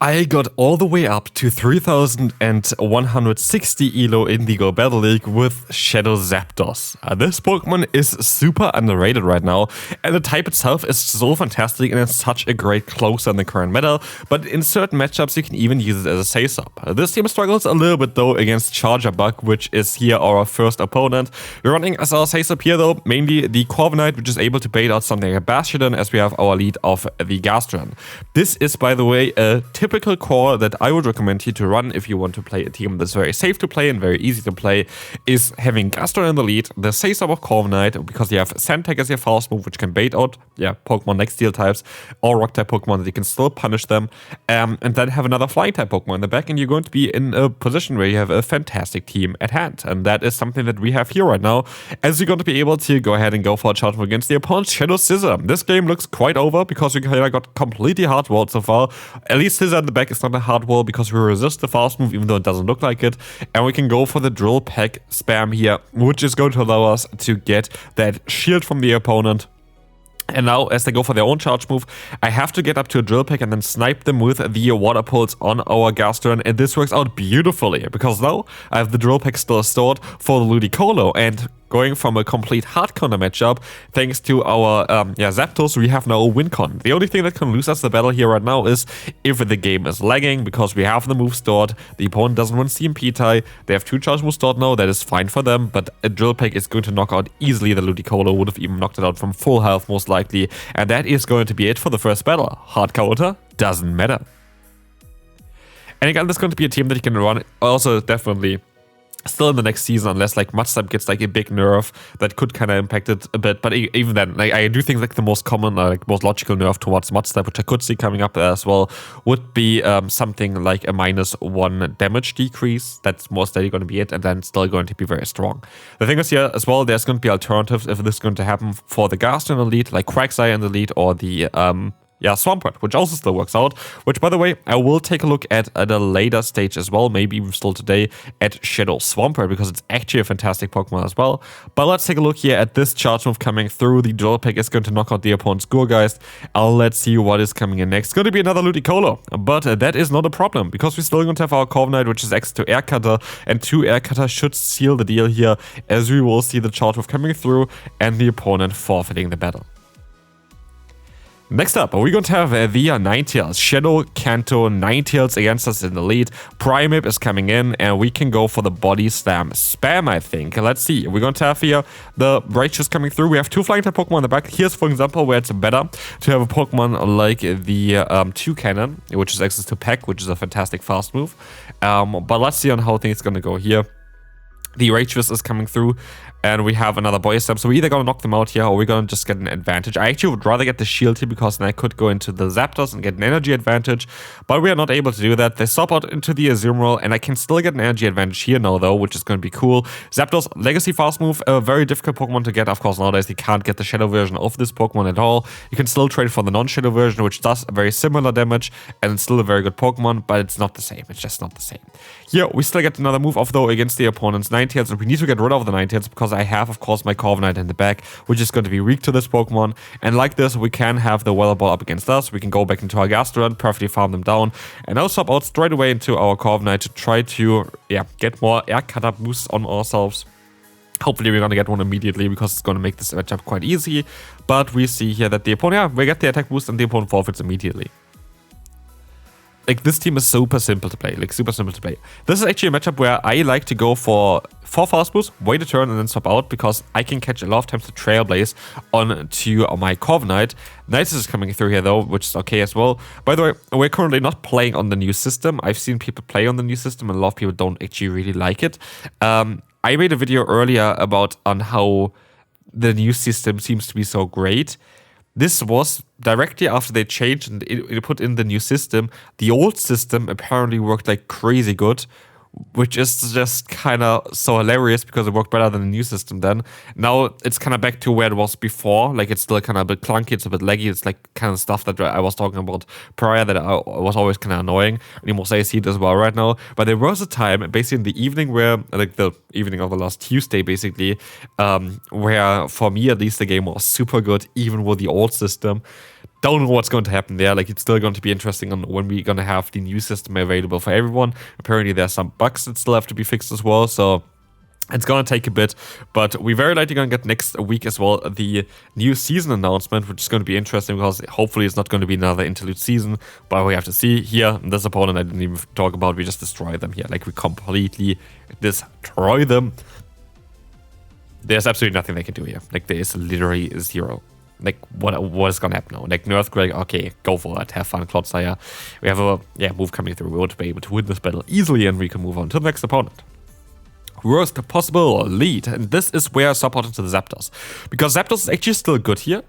I got all the way up to 3160 elo in the Go Battle League with Shadow Zapdos. This Pokemon is super underrated right now, and the type itself is so fantastic and it's such a great closer in the current meta, but in certain matchups you can even use it as a safe-up. This team struggles a little bit though against Charjabug, which is here our first opponent. We're running as our safe-up here though, mainly the Corviknight, which is able to bait out something like a Gastrodon, as we have our lead of the Gastrodon. This is, by the way, a typical core that I would recommend you to run if you want to play a team that's very safe to play and very easy to play, is having Gastrodon in the lead, the safe-up of Corviknight, because you have Sandtag as your fast move, which can bait out Pokemon like Steel types or Rock type Pokemon that you can still punish them, and then have another Flying type Pokemon in the back, and you're going to be in a position where you have a fantastic team at hand. And that is something that we have here right now, as you're going to be able to go ahead and go for a charge move against the opponent's Shadow Scissor. This game looks quite over because we got completely hard-walled so far. At least Scissor in the back is not a hard wall because we resist the fast move even though it doesn't look like it, and we can go for the Drill Peck spam here, which is going to allow us to get that shield from the opponent. And now, as they go for their own charge move, I have to get up to a Drill Peck and then snipe them with the Water Pulse on our Gastrodon, and this works out beautifully, because now I have the Drill Peck still stored for the Ludicolo, and going from a complete hard counter matchup, thanks to our Zapdos, we have now a win con. The only thing that can lose us the battle here right now is if the game is lagging, because we have the move stored, the opponent doesn't want CMP tie, they have 2 charge moves stored now, that is fine for them, but a Drill Peck is going to knock out easily the Ludicolo, would have even knocked it out from full health most likely, and that is going to be it for the first battle. Hard counter doesn't matter. And again, this is going to be a team that you can run also definitely still in the next season, unless like Mudstep gets like a big nerf that could kind of impact it a bit. But even then, like, I do think like the most common, most logical nerf towards Mudstep, which I could see coming up as well, would be something like a -1 damage decrease. That's most likely going to be it, and then still going to be very strong. The thing is here as well, there's going to be alternatives if this is going to happen for the Gastrodon elite, like Quagsire in the lead, or the Swampert, which also still works out, which, by the way, I will take a look at a later stage as well, maybe even still today, at Shadow Swampert, because it's actually a fantastic Pokemon as well. But let's take a look here at this charge move coming through. The Drill Peck is going to knock out the opponent's Gourgeist. Let's see what is coming in next. It's going to be another Ludicolo, but that is not a problem, because we're still going to have our Corviknight, which is access to Air Cutter, and 2 Air Cutter should seal the deal here, as we will see the charge move coming through and the opponent forfeiting the battle. Next up, we're going to have the Ninetales, Shadow Kanto Ninetales against us in the lead. Primeape is coming in, and we can go for the Body Slam spam, I think. Let's see. We're going to have here the Righteous coming through. We have 2 Flying type Pokemon in the back. Here's, for example, where it's better to have a Pokemon like the Toucannon, which is access to Peck, which is a fantastic fast move. But let's see on how things are going to go here. The Righteous is coming through, and we have another Body Slam, so we're either going to knock them out here or we're going to just get an advantage. I actually would rather get the shield here, because then I could go into the Zapdos and get an energy advantage, but we are not able to do that. They swap out into the Azumarill, and I can still get an energy advantage here now though, which is going to be cool. Zapdos, Legacy Fast Move, a very difficult Pokemon to get. Of course, nowadays you can't get the Shadow version of this Pokemon at all. You can still trade for the non-Shadow version, which does very similar damage, and it's still a very good Pokemon, but it's not the same. It's just not the same. Here, we still get another move off though against the opponent's Ninetales, and we need to get rid of the Ninetales, because I have, of course, my Corviknight in the back, which is going to be weak to this Pokemon. And like this, we can have the Weather Ball up against us. We can go back into our Gastrodon, perfectly farm them down, and now swap out straight away into our Corviknight to try to get more Air Cutter boosts on ourselves. Hopefully we're going to get one immediately, because it's going to make this matchup quite easy. But we see here that the opponent, we get the attack boost and the opponent forfeits immediately. Like, this team is super simple to play, super simple to play. This is actually a matchup where I like to go for 4 fast moves, wait a turn, and then swap out, because I can catch a lot of times the Trailblaze onto my Corviknight. Ninetales is coming through here though, which is okay as well. By the way, we're currently not playing on the new system. I've seen people play on the new system, and a lot of people don't actually really like it. I made a video earlier on how the new system seems to be so great. This was directly after they changed and it put in the new system. The old system apparently worked like crazy good, which is just kind of so hilarious, because it worked better than the new system then. Now it's kind of back to where it was before. Like, it's still kind of a bit clunky, it's a bit laggy, it's like kind of stuff that I was talking about prior that I was always kind of annoying. And you must say I see it as well right now. But there was a time, basically in the evening, where, like the evening of the last Tuesday basically, where for me at least the game was super good, even with the old system. don't know what's going to happen there. Like, it's still going to be interesting on when we're going to have the new system available for everyone. Apparently, there's some bugs that still have to be fixed as well, so it's going to take a bit, but we very likely going to get next week as well the new season announcement, which is going to be interesting because hopefully it's not going to be another interlude season, but we have to see. Here, this opponent I didn't even talk about, we just destroy them here. Like, we completely destroy them. There's absolutely nothing they can do here. Like, there is literally zero. Like, what is gonna happen now? Like, Earthquake, okay, go for it, have fun, Clodsire. We have a move coming through. We want to be able to win this battle easily, and we can move on to the next opponent. Worst possible lead, and this is where I support into the Zapdos, because Zapdos is actually still good here.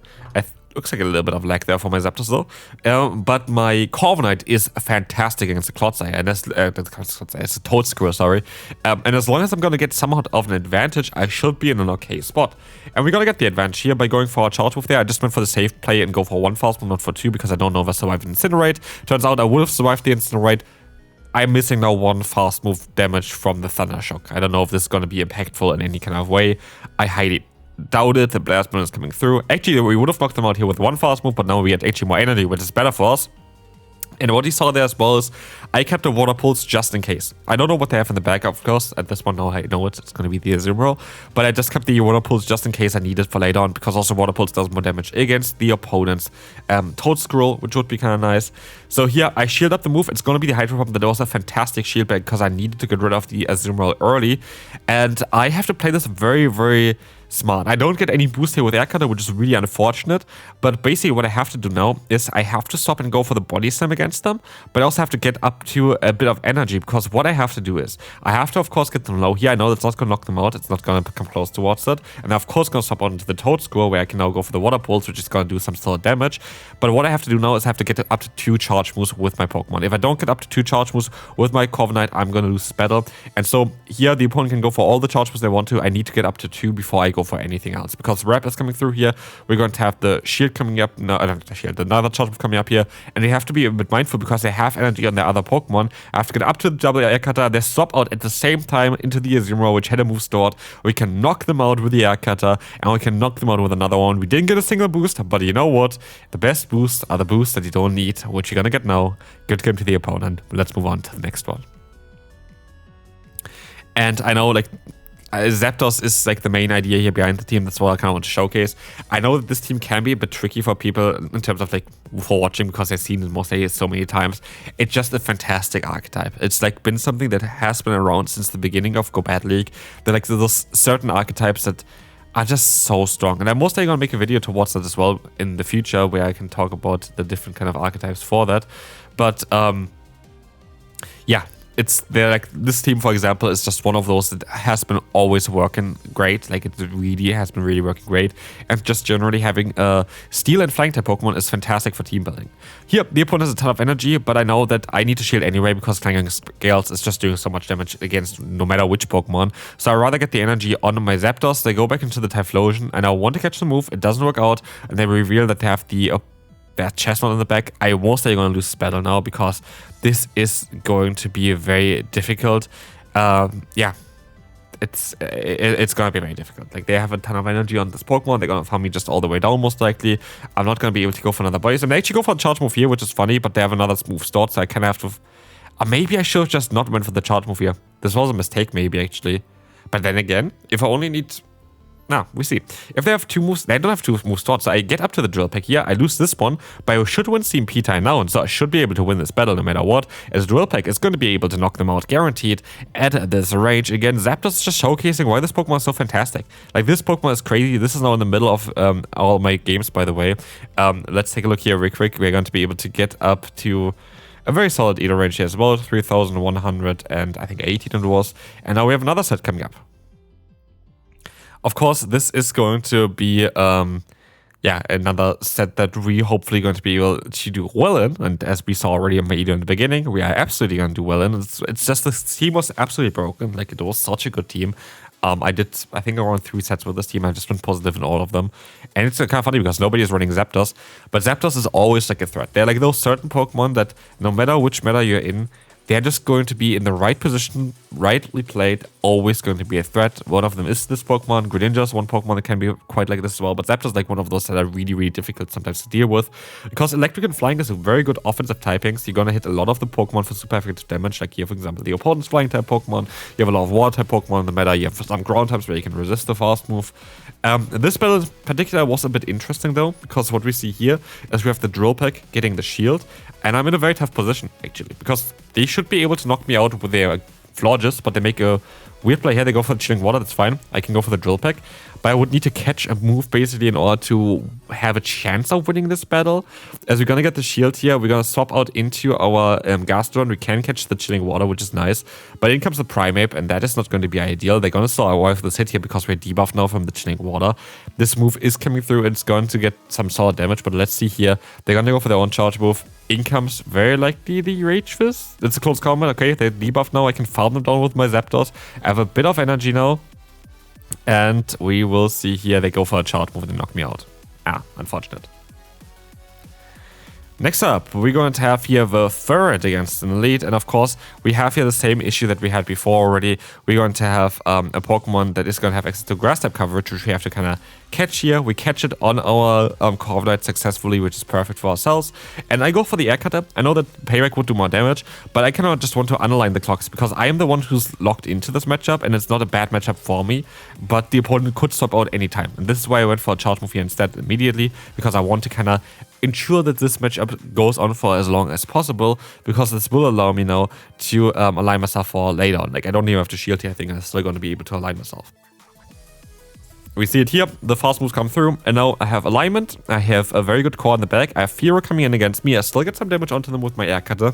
Looks like a little bit of lag there for my Zapdos though, but my Corviknight is fantastic against the Clodsire, and it's a Toadscrew, sorry. And as long as I'm gonna get somewhat of an advantage, I should be in an okay spot. And we're gonna get the advantage here by going for a charge move there. I just went for the safe play and go for one fast move, not for two, because I don't know if I survived Incinerate. Turns out I would have survived the Incinerate. I'm missing now one fast move damage from the Thunder Shock. I don't know if this is going to be impactful in any kind of way. I highly doubt it. The Blast Burn is coming through. Actually, we would have knocked them out here with one fast move, but now we get actually more energy, which is better for us. And what you saw there as well is I kept a Water Pulse just in case. I don't know what they have in the back, of course. At this point now I know it's going to be the Azumarill. But I just kept the Water Pulse just in case I need it for later on, because also Water Pulse does more damage against the opponent's Toadscrew, which would be kind of nice. So here I shield up the move. It's going to be the Hydro Pump. That was a fantastic shield back because I needed to get rid of the Azumarill early. And I have to play this very, very smart. I don't get any boost here with Air Cutter, which is really unfortunate, but basically what I have to do now is I have to stop and go for the Body Slam against them, but I also have to get up to a bit of energy, because what I have to do is I have to, of course, get them low here. I know that's not going to knock them out. It's not going to come close towards that, and I'm, of course, going to swap onto the Toadscrew, where I can now go for the Water Pulse, which is going to do some solid damage. But what I have to do now is I have to get up to 2 charge moves with my Pokemon. If I don't get up to 2 charge moves with my Corviknight, I'm going to lose battle. And so here the opponent can go for all the charge moves they want to. I need to get up to 2 before I go for anything else, because Wrap is coming through here. We're going to have the shield coming up, no, not the shield, another charge move coming up here, and they have to be a bit mindful because they have energy on their other Pokemon. I have to get up to the double Air Cutter. They swap out at the same time into the Azumarill, which had a move stored. We can knock them out with the Air Cutter, and we can knock them out with another one. We didn't get a single boost, but you know what? The best boosts are the boosts that you don't need, which you're gonna get now. Good game to the opponent. Let's move on to the next one. And I know, like, Zapdos is like the main idea here behind the team. That's what I kind of want to showcase. I know that this team can be a bit tricky for people in terms of like for watching, because they've seen it mostly so many times. It's just a fantastic archetype. It's like been something that has been around since the beginning of Go Battle League. They're like those certain archetypes that are just so strong. And I'm mostly going to make a video towards that as well in the future, where I can talk about the different kind of archetypes for that. But yeah. They're like, this team, for example, is just one of those that has been always working great. Like, it really has been really working great. And just generally having Steel and Flying type Pokemon is fantastic for team building. Here, the opponent has a ton of energy, but I know that I need to shield anyway, because Clanging Scales is just doing so much damage against no matter which Pokemon. So I'd rather get the energy on my Zapdos. They go back into the Typhlosion, and I want to catch the move. It doesn't work out, and they reveal that they have the Chestnut in the back. I won't say you're going to lose this battle now, because this is going to be very difficult. Yeah, it's going to be very difficult. Like, they have a ton of energy on this Pokemon. They're going to farm me just all the way down, most likely. I'm not going to be able to go for another Body Slam. They actually go for a charge move here, which is funny, but they have another move stored, so I kind of have to... maybe I should have just not went for the charge move here. This was a mistake, maybe, actually. But then again, if I only need... Now, we see. If they have 2 moves, they don't have 2 moves stored, so I get up to the Drill Peck here, I lose this one, but I should win Steam P-Time now, and so I should be able to win this battle no matter what, as Drill Peck is going to be able to knock them out, guaranteed, at this range. Again, Zapdos is just showcasing why this Pokemon is so fantastic. Like, this Pokemon is crazy. This is now in the middle of all my games, by the way. Let's take a look here real quick. We're going to be able to get up to a very solid Edo range here as well, 3,100 and I think 18 it was. And now we have another set coming up. Of course, this is going to be, another set that we hopefully going to be able to do well in. And as we saw already in the beginning, we are absolutely going to do well in. It's just this team was absolutely broken. Like, it was such a good team. I think, around 3 sets with this team. I've just been positive in all of them. And it's kind of funny because nobody is running Zapdos. But Zapdos is always like a threat. They're like those certain Pokemon that no matter which meta you're in, they're just going to be in the right position, rightly played, always going to be a threat. One of them is this Pokemon. Greninja's one Pokemon that can be quite like this as well, but Zapdos is like one of those that are really, really difficult sometimes to deal with, because Electric and Flying is a very good offensive typings. You're gonna hit a lot of the Pokemon for super effective damage, like here, for example, the opponent's Flying type Pokemon. You have a lot of Water type Pokemon in the meta. You have some ground types where you can resist the fast move. This battle in particular was a bit interesting though, because what we see here is we have the Drill Peck getting the shield, and I'm in a very tough position actually, because they should be able to knock me out with their Florges, but they make a weird play here. They go for the Chilling Water, that's fine. I can go for the Drill Peck, but I would need to catch a move basically in order to have a chance of winning this battle. As we're gonna get the shield here, we're gonna swap out into our Gastrodon. We can catch the Chilling Water, which is nice, but in comes the Primeape, and that is not going to be ideal. They're gonna still arrive this hit here because we're debuffed now from the Chilling Water. This move is coming through, and it's going to get some solid damage, but let's see here. They're gonna go for their own charge move. In comes very likely the Rage Fist. It's a close combat. Okay, they're debuffed now. I can farm them down with my Zapdos. I have a bit of energy now. And we will see here they go for a charge move and knock me out. Unfortunate. Next up, we're going to have here the third against an Elite, and of course, we have here the same issue that we had before already. We're going to have a Pokemon that is going to have access to Grass type coverage, which we have to kind of catch here. We catch it on our Corviknight successfully, which is perfect for ourselves. And I go for the Air Cutter. I know that Payback would do more damage, but I kind of just want to underline the clocks because I am the one who's locked into this matchup, and it's not a bad matchup for me, but the opponent could swap out anytime. And this is why I went for a charge move here instead immediately, because I want to kind of ensure that this matchup goes on for as long as possible, because this will allow me now to align myself for later on. Like, I don't even have to shield here. I think I'm still going to be able to align myself. We see it here, the fast moves come through, and now I have alignment, I have a very good core in the back, I have Fearer coming in against me, I still get some damage onto them with my Air Cutter,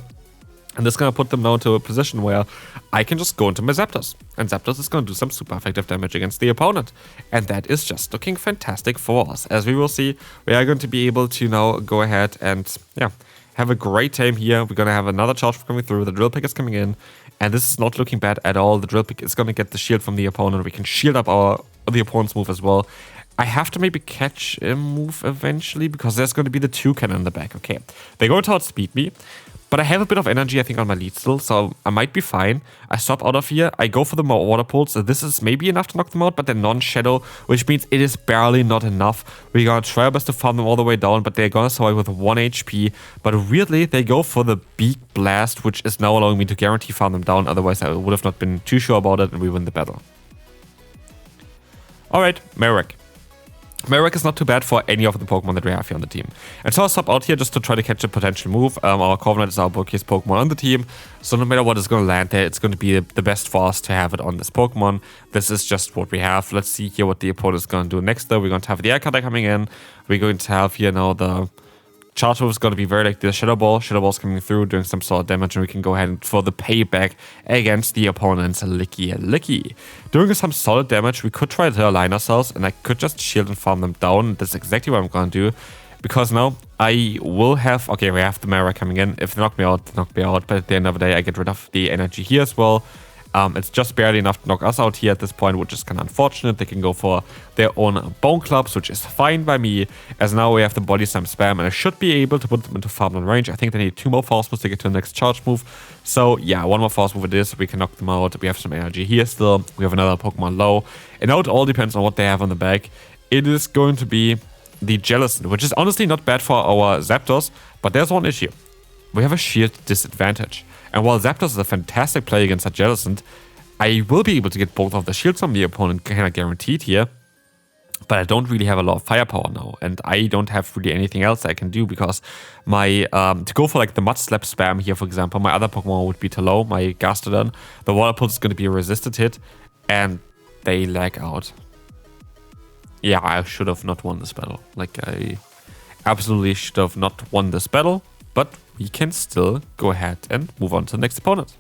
and this is going to put them now into a position where I can just go into my Zapdos, and Zapdos is going to do some super effective damage against the opponent, and that is just looking fantastic for us. As we will see, we are going to be able to now go ahead and, have a great time here. We're going to have another charge coming through, the Drill Pick is coming in, and this is not looking bad at all. The Drill Pick is going to get the shield from the opponent, we can shield up the opponent's move as well. I have to maybe catch a move eventually, because there's going to be the Toucan in the back. Okay, they're going to outspeed me, but I have a bit of energy, I think, on my lead still, so I might be fine. I stop out of here, I go for the more Water Pulse. So this is maybe enough to knock them out, but they're non-Shadow, which means it is barely not enough. We're going to try our best to farm them all the way down, but they're going to survive with 1 HP. But weirdly, they go for the Beak Blast, which is now allowing me to guarantee farm them down. Otherwise, I would have not been too sure about it, and we win the battle. Alright, Marek. Marek is not too bad for any of the Pokemon that we have here on the team. And so I'll stop out here just to try to catch a potential move. Our Corviknight is our bulkiest Pokemon on the team, so no matter what is going to land there, it's going to be the best for us to have it on this Pokemon. This is just what we have. Let's see here what the opponent is going to do next though. We're going to have the Air Cutter coming in. We're going to have here now the charge move is going to be very like the Shadow Ball. Shadow Ball's coming through, doing some solid damage, and we can go ahead for the payback against the opponent's Licky. Doing some solid damage, we could try to align ourselves, and I could just shield and farm them down. That's exactly what I'm going to do, because now I will have... Okay, we have the Mara coming in. If they knock me out, they knock me out, but at the end of the day, I get rid of the energy here as well. It's just barely enough to knock us out here at this point, which is kind of unfortunate. They can go for their own Bone Clubs, which is fine by me, as now we have the Body Slam Spam, and I should be able to put them into farmland range. I think they need 2 more Force Moves to get to the next charge move. So yeah, 1 more Force Move it is. We can knock them out. We have some energy here still. We have another Pokemon low. And now it all depends on what they have on the back. It is going to be the Jellicent, which is honestly not bad for our Zapdos, but there's one issue. We have a shield disadvantage. And while Zapdos is a fantastic play against that Jellicent, I will be able to get both of the shields from the opponent kind of guaranteed here. But I don't really have a lot of firepower now, and I don't have really anything else I can do, because my, to go for like the Mud Slap spam here, for example, my other Pokemon would be too low, my Gastrodon. The Water Pulse is going to be a resisted hit, and they lag out. Yeah, I should have not won this battle. Like, I absolutely should have not won this battle, but we can still go ahead and move on to the next opponent.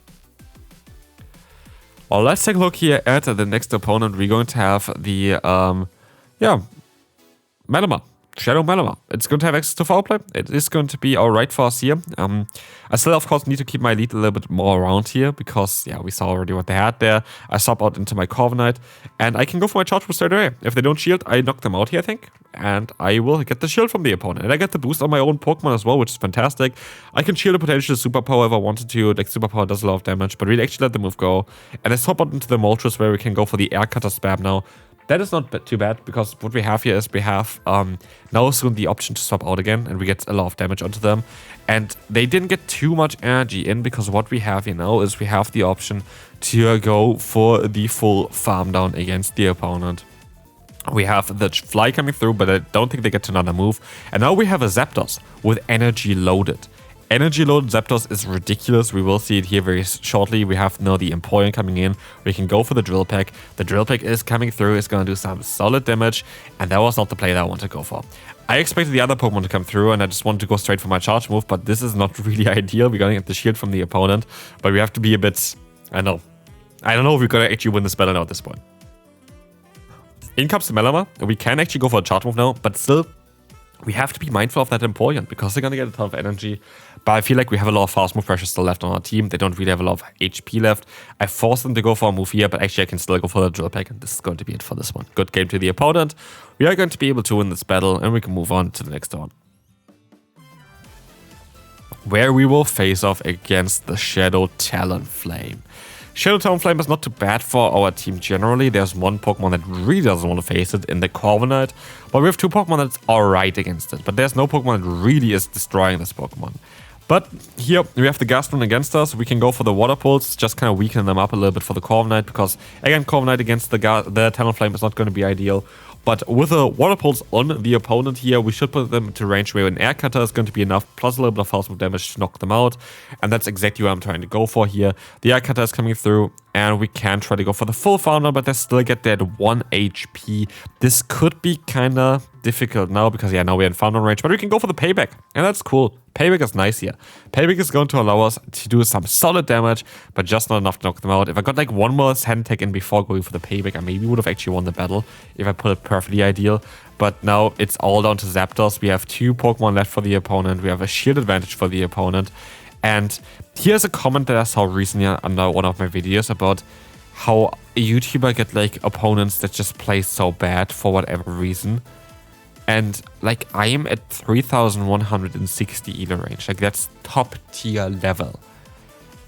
Well, let's take a look here at the next opponent. We're going to have the, Malamar. Shadow Malamar. It's going to have access to foul play. It is going to be alright for us here. I still, of course, need to keep my lead a little bit more around here, because, yeah, we saw already what they had there. I swap out into my Corviknight, and I can go for my charge boost straight away. If they don't shield, I knock them out here, I think. and I will get the shield from the opponent. And I get the boost on my own Pokemon as well, which is fantastic. I can shield a potential Superpower if I wanted to. Like, Superpower does a lot of damage, but we'll actually let the move go. And I swap out into the Moltres, where we can go for the Air Cutter spam now. That is not too bad, because what we have here is we have now soon the option to swap out again, and we get a lot of damage onto them. And they didn't get too much energy in, because what we have here now is we have the option to go for the full farm down against the opponent. We have the Fly coming through, but I don't think they get to another move. And now we have a Zapdos with energy loaded. Energy loaded Zapdos is ridiculous. We will see it here very shortly. We have now the Empoleon coming in. We can go for the Drill Peck. The Drill Peck is coming through. It's going to do some solid damage. And that was not the play that I wanted to go for. I expected the other Pokemon to come through, and I just wanted to go straight for my charge move. But this is not really ideal. We're going to get the shield from the opponent. But we have to be a bit... I don't know if we're going to actually win this battle now at this point. In comes the Malamar. We can actually go for a charge move now. But still... we have to be mindful of that Empoleon, because they're going to get a ton of energy. But I feel like we have a lot of fast move pressure still left on our team. They don't really have a lot of HP left. I forced them to go for a move here, but actually I can still go for the Drill Peck, and this is going to be it for this one. Good game to the opponent. We are going to be able to win this battle, and we can move on to the next one, where we will face off against the Shadow Talonflame. Shadow Talonflame is not too bad for our team generally. There's one Pokemon that really doesn't want to face it in the Corviknight, but we have two Pokemon that's alright against it. But there's no Pokemon that really is destroying this Pokemon. But here we have the Gastrodon against us. We can go for the Water Pulse, just kind of weaken them up a little bit for the Corviknight, because again, Corviknight against the Talonflame is not going to be ideal. But with a Water Pulse on the opponent here, we should put them into range where an Air Cutter is going to be enough, plus a little bit of fast move damage to knock them out. And that's exactly what I'm trying to go for here. The Air Cutter is coming through, and we can try to go for the full farm down, but they still get that 1 HP. This could be kind of difficult now, because yeah, now we're in farm down range, but we can go for the Payback, and that's cool. Payback is nice here. Payback is going to allow us to do some solid damage, but just not enough to knock them out. If I got like one more Sand Tech in before going for the Payback, I maybe would have actually won the battle if I put it perfectly ideal. But now it's all down to Zapdos. We have two Pokemon left for the opponent. We have a shield advantage for the opponent. And here's a comment that I saw recently under one of my videos about how a YouTuber get like opponents that just play so bad for whatever reason. And like, I am at 3160 Elo range. Like, that's top tier level.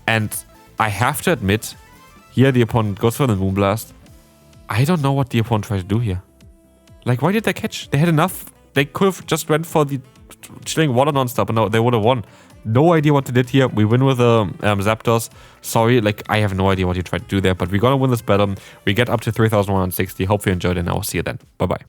And I have to admit, here the opponent goes for the Moonblast. I don't know what the opponent tried to do here. Like, why did they catch? They had enough. They could have just went for the chilling water non-stop, and they would have won. No idea what they did here. We win with Zapdos. Sorry, like, I have no idea what you tried to do there, but we're gonna win this battle. We get up to 3160. Hope you enjoyed it, and I will see you then. Bye-bye.